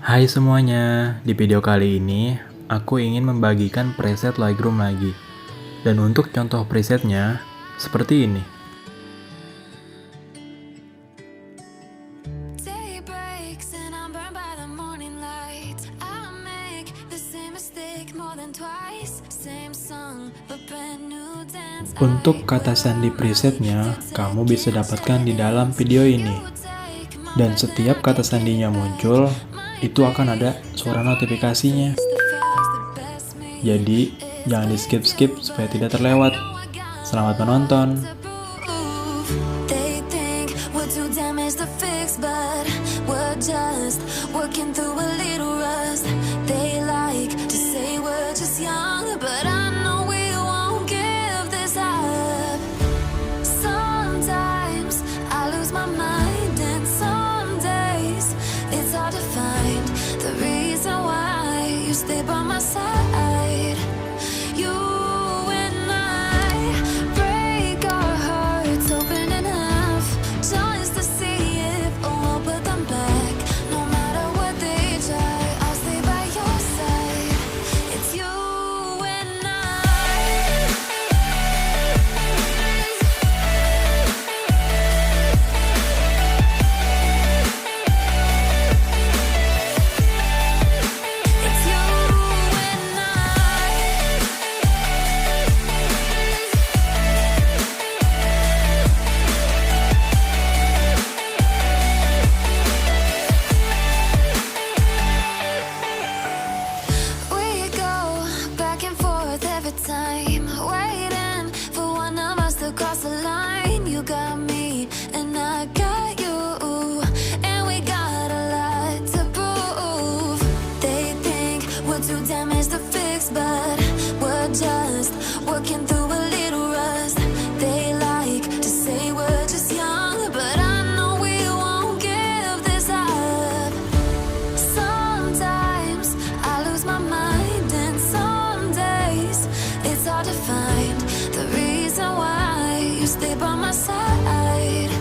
Hai semuanya, di video kali ini aku ingin membagikan preset Lightroom lagi. Dan untuk contoh presetnya, seperti ini. Untuk kata sandi presetnya, kamu bisa dapatkan di dalam video ini. Dan setiap kata sandinya muncul, itu akan ada suara notifikasinya. Jadi, jangan di skip-skip supaya tidak terlewat. Selamat menonton! Stay by my side. You and I break our hearts open in half, just to see if we'll put them back. No matter what they try, I'll stay by your side. It's you and I. It's you. But we're just working through a little rust. They like to say we're just young, but I know we won't give this up. Sometimes I lose my mind, and some days it's hard to find the reason why you stay by my side.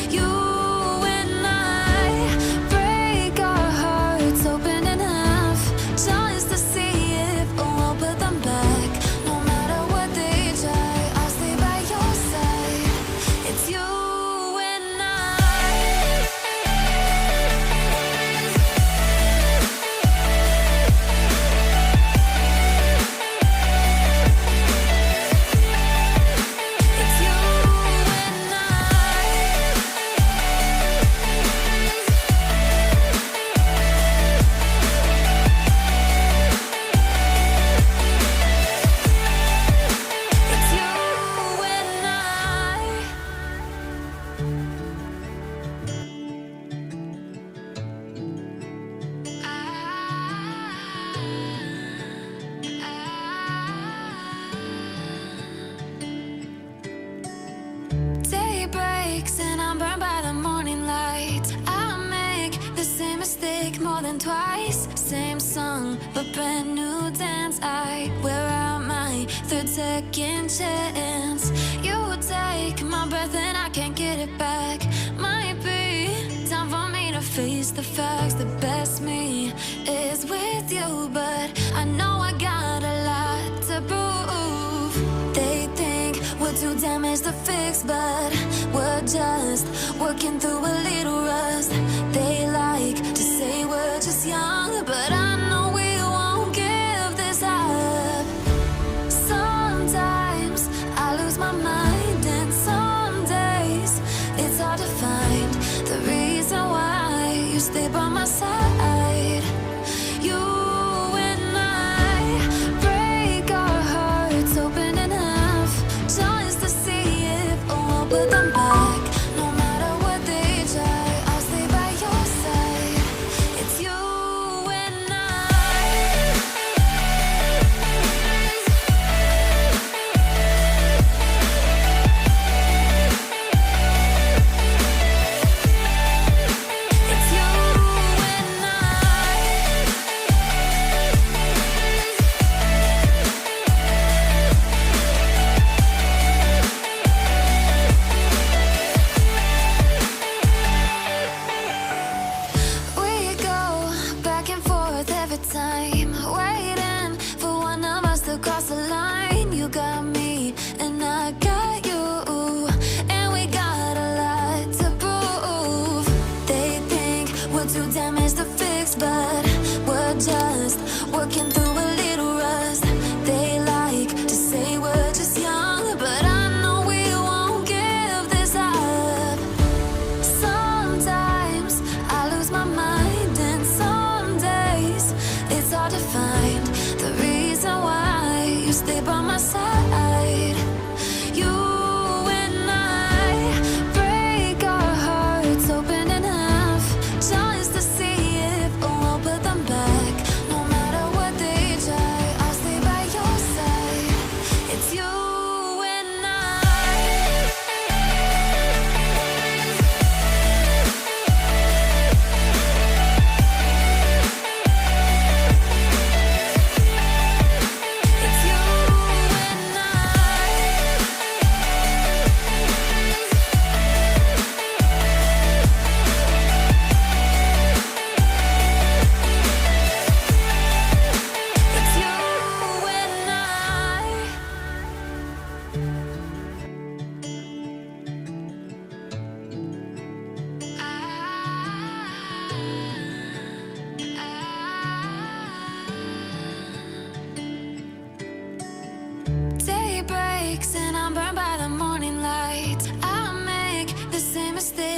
You and I break our hearts open in half, just to see put them back. No matter what they try, I'll stay by your side. It's you and I. It's you and I. It's you and Day breaks and I'm burned by the morning light. I make the same mistake more than twice. Same song, but brand new dance. I wear out my third second chance. You take my breath and I can't get it back. Might be time for me to face the facts. The best me is with you, but I know I got a lot to prove. They think we're too damaged to fix, but we're just working through a little rust. They like to say we're just young, but I know we won't give this up. Sometimes I lose my mind, and some days it's hard to find the reason why you stay by my side. You and I break our hearts open in half, just to see if we'll put them back. No matter what they try, I'll stay by your side. It's you and I.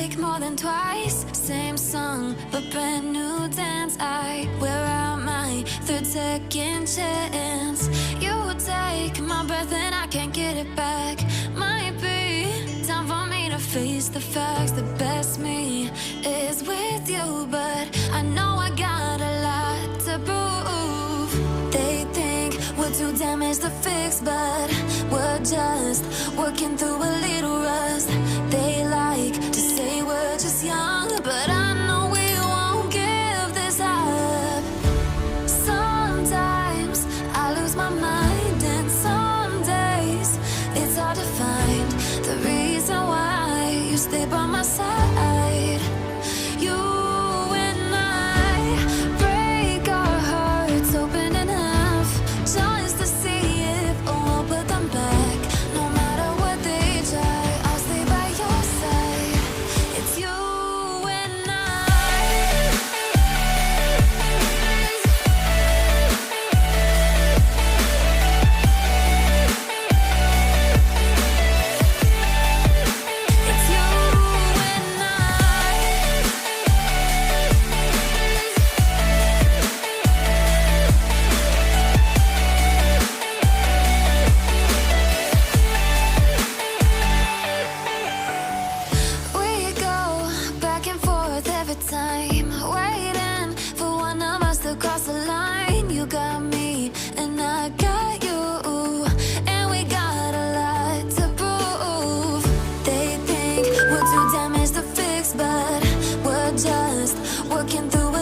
mistake more than twice. Same song, but brand new dance. I wear out my third second chance. You take my breath and I can't get it back. Might be time for me to face the facts. The best me is with you, but I know I got a lot to prove. They think we're too damaged to fix, but we're just working through a little rust. They like to say we're just young, but I know we won't give this up. Sometimes I lose my mind, and some days it's hard to find the reason why you stay by my side. You and I break our hearts open enough just to see if we'll put them back. No matter what they try, I'll stay by your side. It's you and I. It's you and I. We go back and forth every time, waiting for one of us to cross the line. You got me and I got you, and we got a lot to prove. They think we're too damaged to fix, but we're just working through